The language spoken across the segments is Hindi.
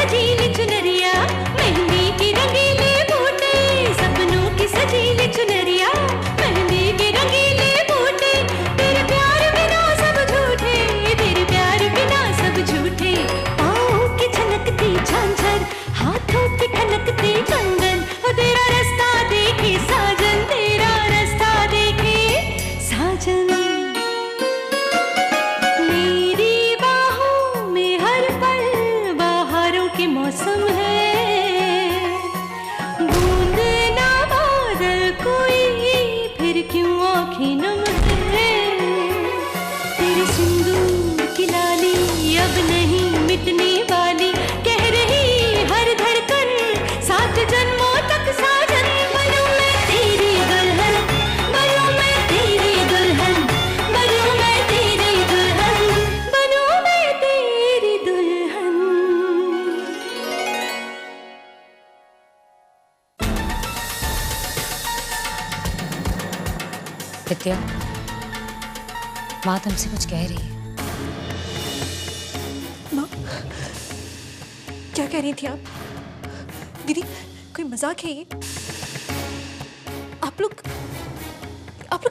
सजीली चुनरिया, मेहंदी की रंगीले बूटे, सपनों की सजीली चुनरिया, मेहंदी की रंगीले बूटे, तेरे प्यार बिना सब झूठे, तेरे प्यार बिना सब झूठे, पाँव की छनकती झांझर, हाथों की ठनकती कंगन, और तेरा रास्ता देखे साजन, तेरा रास्ता देखे साजन। मेरी बाहों में हर पल बहारों के मौसम है, बूंद ना बादल कोई फिर क्यों आँखें नम है, तेरे सिंदूर की लाली अब नहीं मिटने वाली, कह रही हर धड़कन 7 जन्मों तक साजन। बनूं मैं तेरी दुल्हन, बनूं मैं तेरी दुल्हन, बनूं मैं तेरी दुल्हन, बनूं मैं तेरी दुल्हन। विद्या, माँ तुमसे कुछ कह रही है। माँ, क्या कह रही थी आप? दीदी, कोई मजाक है ये? आप लोग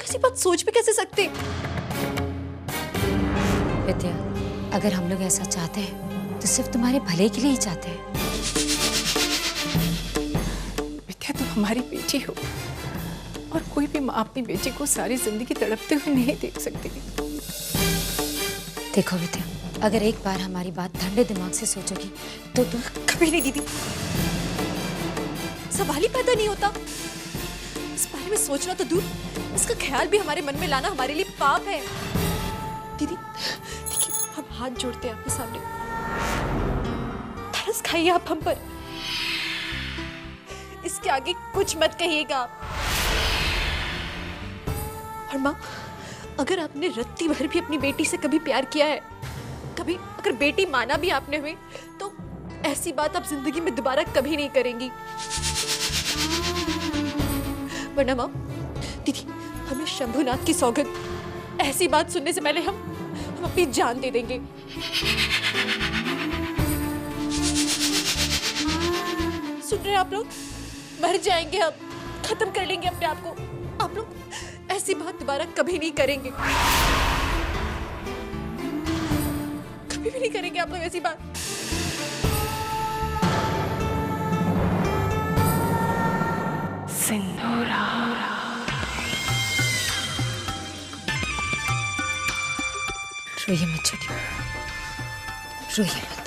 ऐसी बात सोच भी कैसे सकते? विद्या, अगर हम लोग ऐसा चाहते हैं तो सिर्फ तुम्हारे भले के लिए ही चाहते हैं। विद्या, तुम हमारी बेटी हो और कोई भी माँ अपनी बेटी को सारी जिंदगी तड़पते हुए नहीं देख सकती। देखो विद्या, अगर एक बार हमारी बात ठंडे दिमाग से सोचोगी तो तुम कभी नहीं दीदी, सवाल ही पैदा नहीं होता। इस बारे में सोचना तो दूर, इसका ख्याल भी हमारे मन में लाना हमारे लिए पाप है। दीदी, देखिए, हम हाथ जोड़ते हैं आपके सामने, तरस खाइए आप हम पर, इसके आगे कुछ मत कहिएगा आप। और माँ, अगर आपने रत्ती भर भी अपनी बेटी से कभी प्यार किया है, कभी अगर बेटी माना भी आपने हुए, तो ऐसी बात आप जिंदगी में दोबारा कभी नहीं करेंगी। वरना माँ, दीदी, हमें शंभुनाथ की सौगंध, ऐसी बात सुनने से पहले हम अपनी जान दे देंगे। सुन रहे हैं आप लोग? मर जाएंगे हम, खत्म कर लेंगे अपने आप को। आप लोग ऐसी बात दोबारा कभी नहीं करेंगे, कभी भी नहीं करेंगे आप लोग ऐसी बात। सिंदूरा। रोइए मत छोटी, रोइए मत।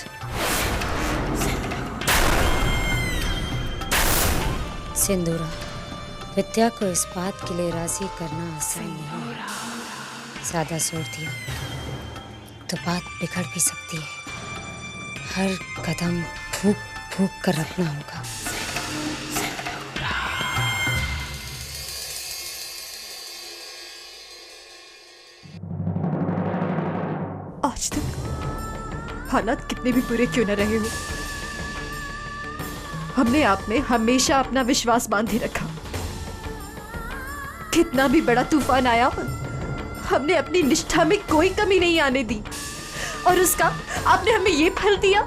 सिंदूरा, विद्या को इस बात के लिए राजी करना आसान नहीं है। ज्यादा जोर दिया तो बात बिगड़ भी सकती है। हर कदम फूंक फूंक कर रखना होगा। आज तक हालात कितने भी बुरे क्यों न रहे हो, हमने आप में हमेशा अपना विश्वास बांधे रखा। कितना भी बड़ा तूफान आया, हमने अपनी निष्ठा में कोई कमी नहीं आने दी, और उसका आपने हमें ये फल दिया।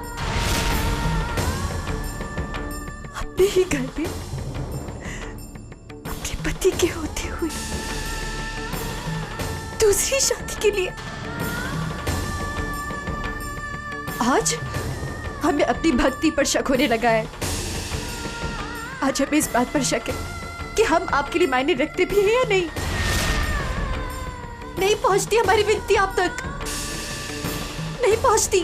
अपने ही घर में अपने पति के होते हुए दूसरी शादी के लिए आज हमें अपनी भक्ति पर शक होने लगा है। आज हमें इस बात पर शक है कि हम आपके लिए मायने रखते भी हैं या नहीं। नहीं पहुंचती हमारी विनती आप तक, नहीं पहुंचती।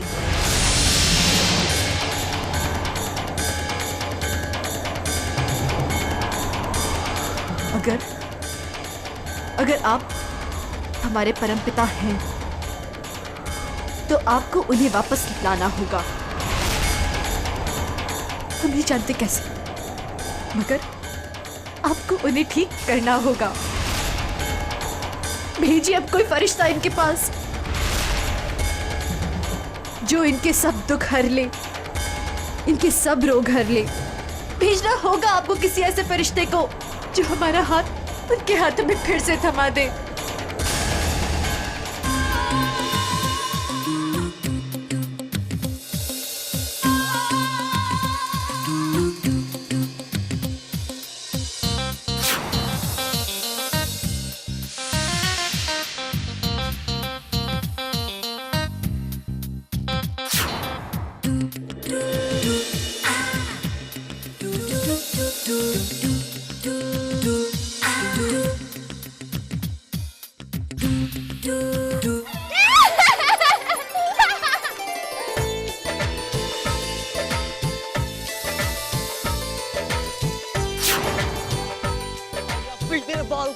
अगर आप हमारे परमपिता हैं तो आपको उन्हें वापस लाना होगा। हम नहीं जानते कैसे, मगर आपको उन्हें ठीक करना होगा। भेजिए अब कोई फरिश्ता इनके पास जो इनके सब दुख हर ले, इनके सब रोग हर ले। भेजना होगा आपको किसी ऐसे फरिश्ते को जो हमारा हाथ उनके हाथों में फिर से थमा दे।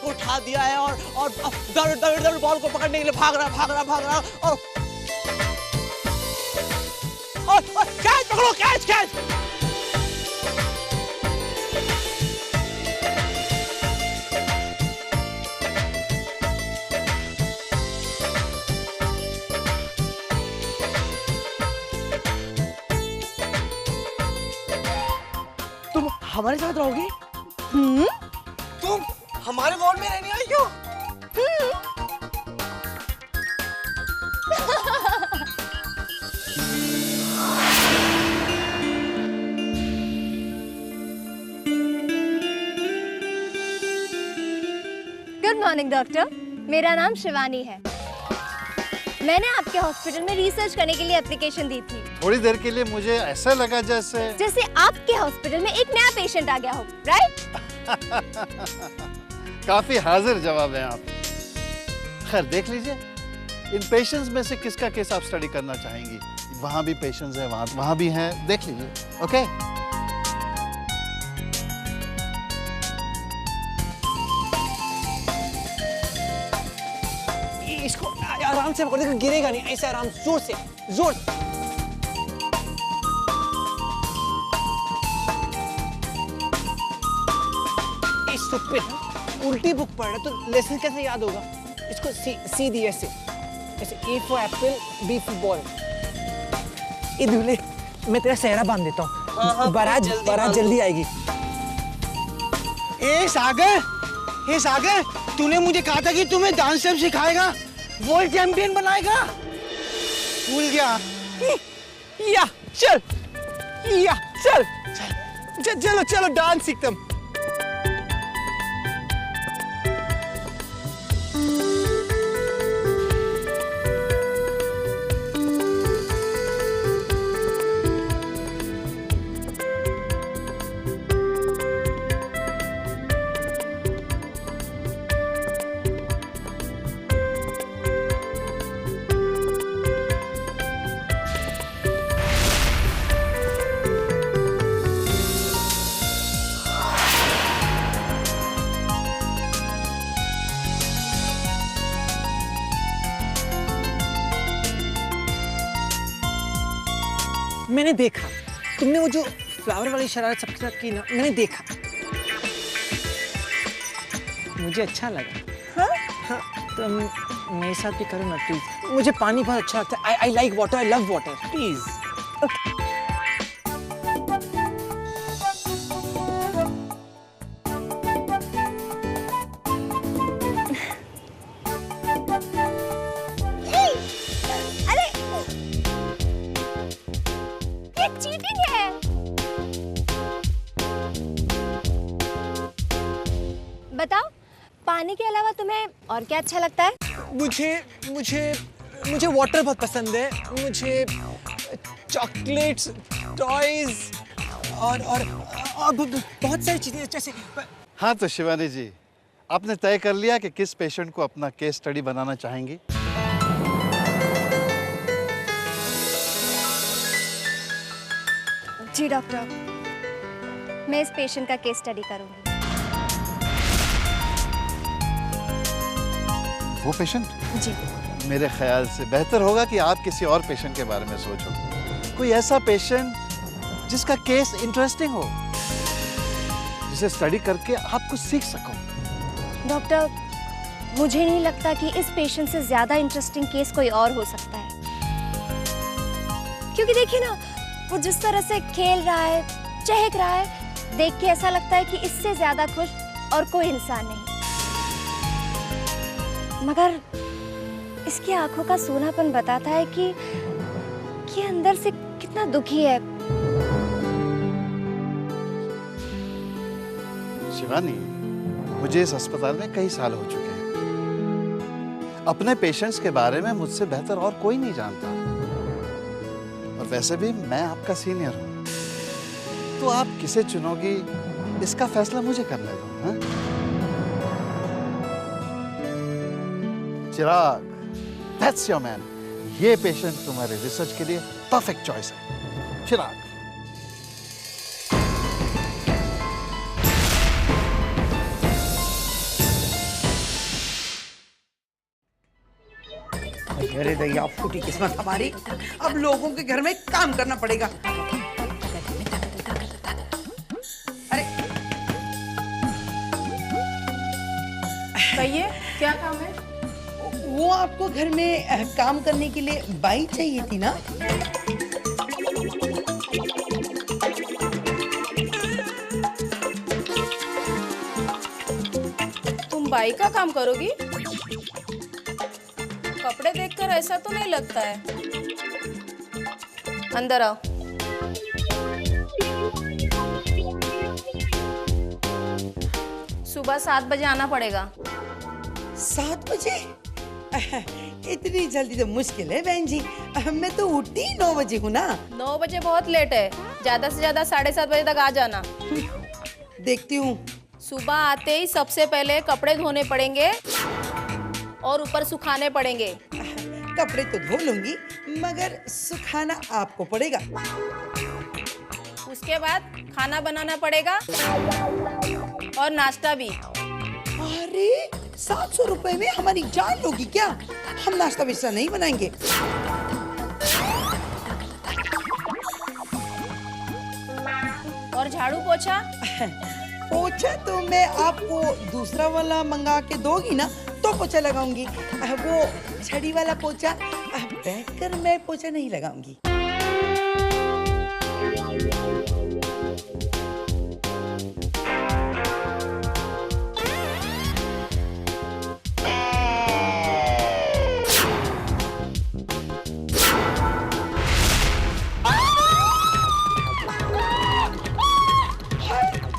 को उठा दिया है और दौड़ बॉल को पकड़ने के लिए भाग रहा और कैच पकड़ो, कैच। तुम हमारे साथ रहोगी? तुम हमारे वार्ड में रहने आई हो? गुड मॉर्निंग डॉक्टर, मेरा नाम शिवानी है। मैंने आपके हॉस्पिटल में रिसर्च करने के लिए एप्लीकेशन दी थी। थोड़ी देर के लिए मुझे ऐसा लगा जैसे आपके हॉस्पिटल में एक नया पेशेंट आ गया हो, राइट? काफी हाजिर जवाब है आप। खैर देख लीजिए, इन पेशेंट्स में से किसका केस आप स्टडी करना चाहेंगी? वहां भी पेशेंट्स हैं, वहां भी हैं, देख लीजिए। ओके इसको आराम से पकड़, देखो गिरेगा नहीं, ऐसे आराम जोर से। उल्टी बुक पढ़ रहा है तो लेसन कैसे याद होगा? इसको सीधी ऐसे A for apple, B for ball. ये दूल्हे, मैं तेरा सेहरा बांध देता हूँ, बारात जल्दी आएगी। ए सागर, तूने मुझे कहा था कि तुम्हें डांस स्टेप सिखाएगा, वर्ल्ड चैंपियन बनाएगा, भूल गया? चलो डांस सीखते हम। मैंने देखा तुमने वो जो फ्लावर वाली शरारत सबके साथ की ना, मैंने देखा, मुझे अच्छा लगा। हाँ, तुम मेरे साथ भी करो ना प्लीज। मुझे पानी बहुत अच्छा लगता है। I like water, I love water, please. Cheating है। बताओ, पानी के अलावा तुम्हें और क्या अच्छा लगता है? मुझे वाटर बहुत पसंद है। मुझे चॉकलेट्स, टॉयज और बहुत सारी चीजें जैसे। हाँ तो शिवानी जी, आपने तय कर लिया कि किस पेशेंट को अपना केस स्टडी बनाना चाहेंगी? जी डॉक्टर, मैं इस पेशेंट का केस स्टडी करूंगी। वो पेशेंट? जी। मेरे ख्याल से बेहतर होगा कि आप किसी और पेशेंट के बारे में सोचो। कोई ऐसा पेशेंट जिसका केस इंटरेस्टिंग हो, जिसे स्टडी करके आप कुछ सीख सको। डॉक्टर, मुझे नहीं लगता कि इस पेशेंट से ज्यादा इंटरेस्टिंग केस कोई और हो सकता है। क्योंकि देखिए ना, वो जिस तरह से खेल रहा है, चहक रहा है, देख के ऐसा लगता है कि इससे ज्यादा खुश और कोई इंसान नहीं। मगर इसकी आंखों का सूनापन बताता है कि अंदर से कितना दुखी है। शिवानी, मुझे इस अस्पताल में कई साल हो चुके हैं। अपने पेशेंट्स के बारे में मुझसे बेहतर और कोई नहीं जानता। और वैसे भी मैं आपका सीनियर हूं, तो आप किसे चुनोगी इसका फैसला मुझे करने दो। हाँ? चिराग, that's your man। ये पेशेंट तुम्हारे रिसर्च के लिए परफेक्ट चॉइस है। चिराग। अरे दैया, फूटी किस्मत हमारी। अब लोगों के घर में काम करना पड़ेगा। अरे कहिए, क्या काम है? वो आपको घर में काम करने के लिए बाई चाहिए थी ना? तुम बाई का काम करोगी? कपड़े देखकर ऐसा तो नहीं लगता है। अंदर आओ। सुबह 7 बजे आना पड़ेगा। 7 बजे? इतनी जल्दी तो मुश्किल है बहन जी। मैं तो उठती 9 बजे हूँ ना। 9 बजे बहुत लेट है। ज्यादा से ज्यादा 7:30 बजे तक आ जाना। देखती हूँ। सुबह आते ही सबसे पहले कपड़े धोने पड़ेंगे और ऊपर सुखाने पड़ेंगे। कपड़े तो धो लूंगी, मगर सुखाना आपको पड़ेगा। उसके बाद खाना बनाना पड़ेगा और नाश्ता भी। अरे 700 रुपए में हमारी जान लोगी क्या? हम नाश्ता वास्ता नहीं बनाएंगे। और झाड़ू पोछा? पोछा तो मैं आपको दूसरा वाला मंगा के दोगी ना तो पोछा लगाऊंगी। वो छड़ी वाला पोछा बैठकर मैं पोछा नहीं लगाऊंगी।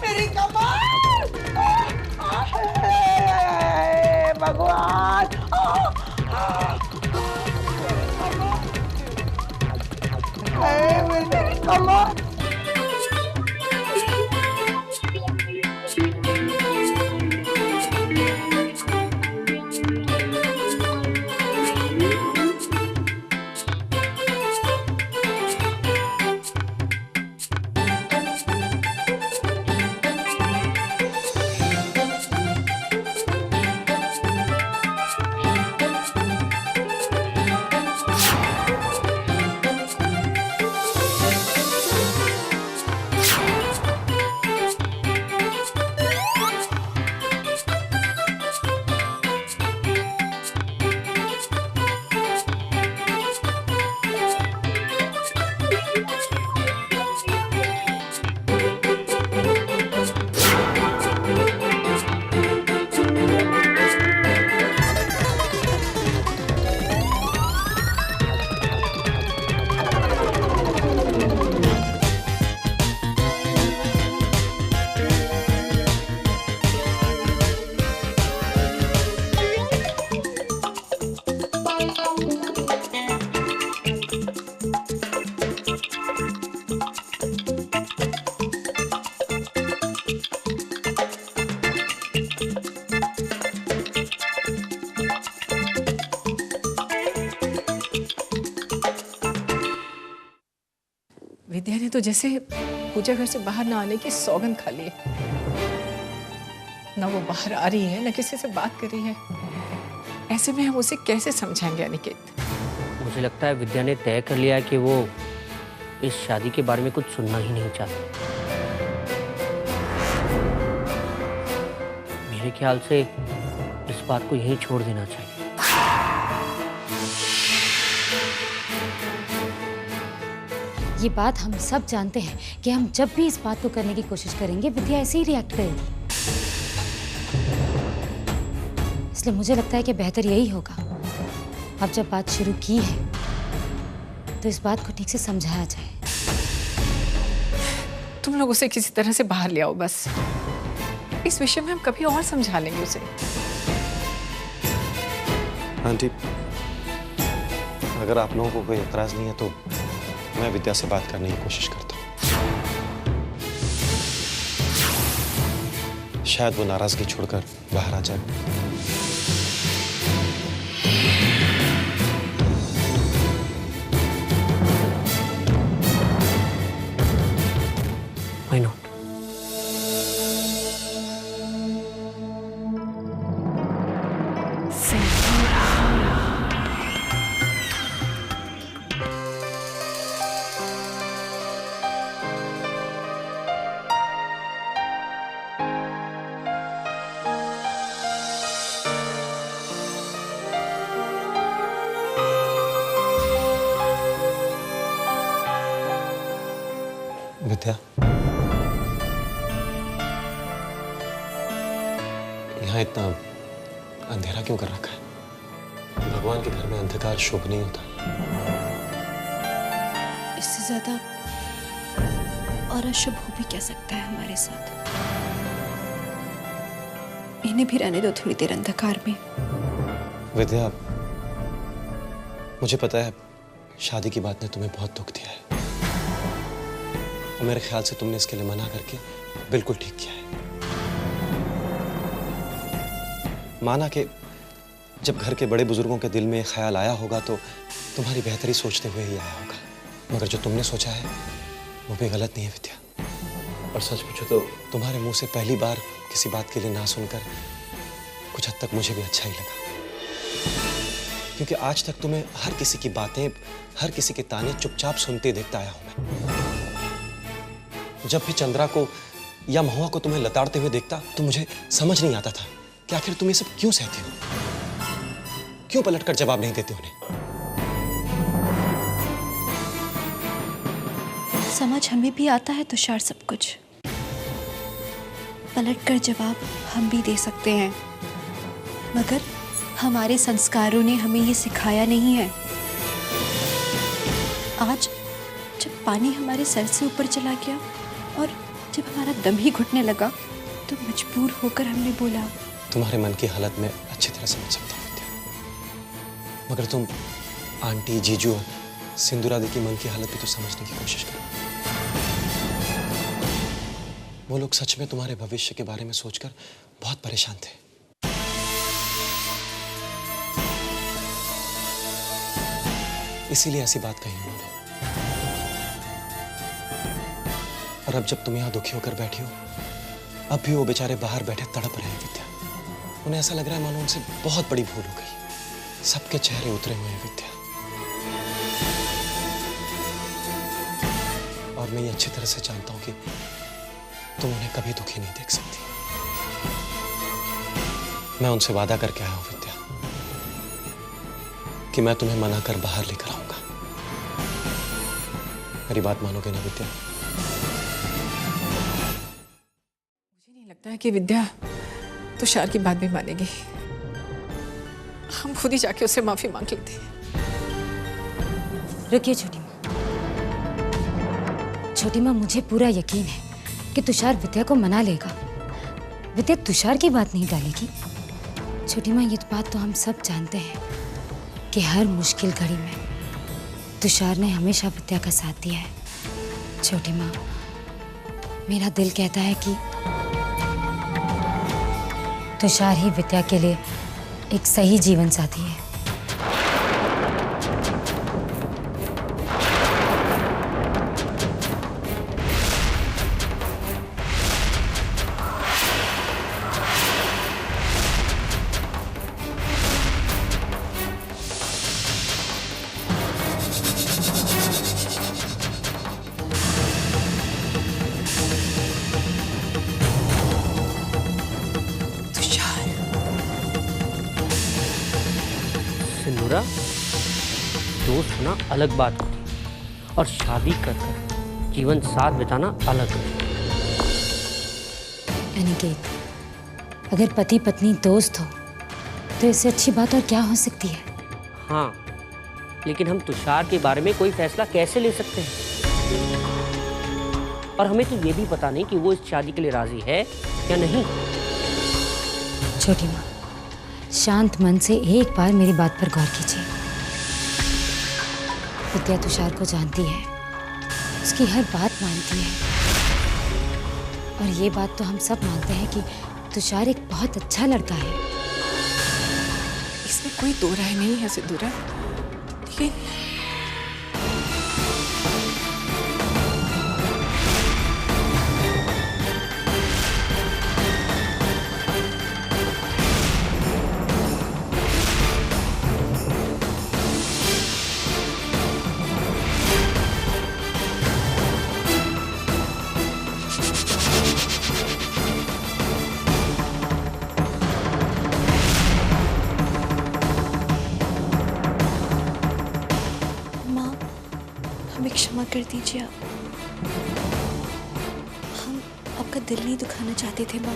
मेरी कमर! भगवान! मेरी कमर! विद्या ने तो जैसे पूजा घर से बाहर ना आने की सौगंध खा ली है। ना वो बाहर आ रही है, ना किसी से बात कर रही है। ऐसे में हम उसे कैसे समझाएंगे अनिकेत? मुझे लगता है विद्या ने तय कर लिया है कि वो इस शादी के बारे में कुछ सुनना ही नहीं चाहती। मेरे ख्याल से इस बात को यहीं छोड़ देना चाहिए। ये बात हम सब जानते हैं कि हम जब भी इस बात को करने की कोशिश करेंगे विद्या ऐसे ही रिएक्ट करेगी। इसलिए मुझे लगता है कि बेहतर यही होगा, अब जब बात शुरू की है तो इस बात को ठीक से समझाया जाए। तुम लोग उसे किसी तरह से बाहर ले आओ बस। इस विषय में हम कभी और समझा लेंगे उसे। आंटी, अगर आप लोगों को कोई एतराज नहीं है तो मैं विद्या से बात करने की कोशिश करता हूँ। शायद वो नाराजगी छोड़कर बाहर आ जाए। Why not? विद्या, यहाँ इतना अंधेरा क्यों कर रखा है? भगवान के घर में अंधकार शुभ नहीं होता। इससे ज्यादा और अशुभ हो भी क्या सकता है हमारे साथ। इन्हें भी रहने दो थोड़ी देर अंधकार में। विद्या, मुझे पता है शादी की बात ने तुम्हें बहुत दुख दिया है, और मेरे ख्याल से तुमने इसके लिए मना करके बिल्कुल ठीक किया है। माना कि जब घर के बड़े बुजुर्गों के दिल में ये ख्याल आया होगा तो तुम्हारी बेहतरी सोचते हुए ही आया होगा, मगर जो तुमने सोचा है वो भी गलत नहीं है विद्या। और सच पूछो तो तुम्हारे मुंह से पहली बार किसी बात के लिए ना सुनकर कुछ हद तक मुझे भी अच्छा ही लगा, क्योंकि आज तक तुम्हें हर किसी की बातें, हर किसी के ताने चुपचाप सुनते देखता आया हूं मैं। जब भी चंद्रा को या महुआ को तुम्हें लताड़ते हुए देखता तो मुझे समझ नहीं आता था कि आखिर तुम ये सब क्यों सहती हो, क्यों पलटकर जवाब नहीं देते उन्हें। समझ हमें भी आता है तुषार सब कुछ, पलटकर जवाब हम भी दे सकते हैं, मगर हमारे संस्कारों ने हमें ये सिखाया नहीं है। आज जब पानी हमारे सर से ऊपर चला गया और जब हमारा दम ही घुटने लगा तो मजबूर होकर हमने बोला। तुम्हारे मन की हालत में अच्छी तरह समझ सकता हूँ विद्या, मगर तुम आंटी, जीजू और सिंदूरा दी की मन की हालत भी तो समझने की कोशिश करो। वो लोग सच में तुम्हारे भविष्य के बारे में सोचकर बहुत परेशान थे। इसीलिए ऐसी बात कही उन्होंने। और अब जब तुम यहां दुखी होकर बैठी हो, अब भी वो बेचारे बाहर बैठे तड़प रहे हैं विद्या। उन्हें ऐसा लग रहा है मानो उनसे बहुत बड़ी भूल हो गई। सबके चेहरे उतरे हुए हैं विद्या, और मैं ये अच्छी तरह से जानता हूं कि तुम उन्हें कभी दुखी नहीं देख सकती। मैं उनसे वादा करके आया हूं विद्या कि मैं तुम्हें मना कर बाहर लेकर आऊंगा। मेरी बात मानोगे ना विद्या? मुझे नहीं लगता है कि विद्या तुषार की बात भी मानेगी। हम खुद ही जाके उससे माफी मांग लेते हैं। रुकिए छोटी माँ। छोटी माँ, मुझे पूरा यकीन है कि तुषार विद्या को मना लेगा। विद्या तुषार की बात नहीं टालेगी। छोटी माँ, ये बात तो हम सब जानते हैं कि हर मुश्किल घड़ी में तुषार ने हमेशा विद्या का साथ दिया है। छोटी माँ, मेरा दिल कहता है कि तुषार ही विद्या के लिए एक सही जीवन साथी है। सिंदूरा, दोस्त होना अलग बात होती और शादी कर जीवन साथ बिताना अलग। अनिकेत, अगर पति पत्नी दोस्त हो तो इससे अच्छी बात और क्या हो सकती है? हाँ, लेकिन हम तुषार के बारे में कोई फैसला कैसे ले सकते हैं? और हमें तो ये भी पता नहीं कि वो इस शादी के लिए राजी है या नहीं। छोटी माँ, शांत मन से एक बार मेरी बात पर गौर कीजिए। विद्या तुषार को जानती है, उसकी हर बात मानती है, और ये बात तो हम सब मानते हैं कि तुषार एक बहुत अच्छा लड़का है। इसमें कोई दो राय नहीं है सिंदूरा, लेकिन हमें क्षमा कर दीजिए आप। आपका दिल नहीं दुखाना चाहते थे माँ,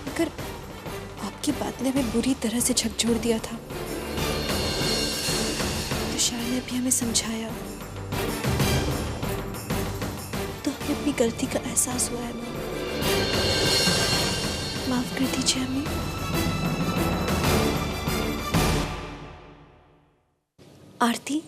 मगर आपकी बात ने हमें बुरी तरह से झकझोर दिया था। तुषार ने भी हमें समझाया तो हमें अपनी गलती का एहसास हुआ है माँ। माफ कर दीजिए हमें। आरती,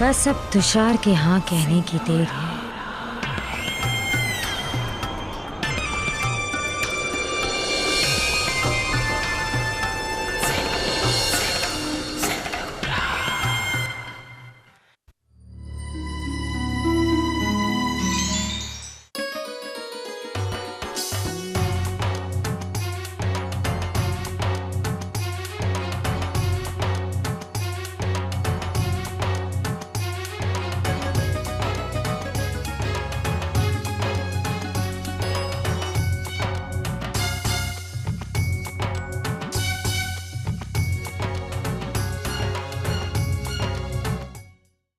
बस अब तुषार के हाँ कहने की देर है।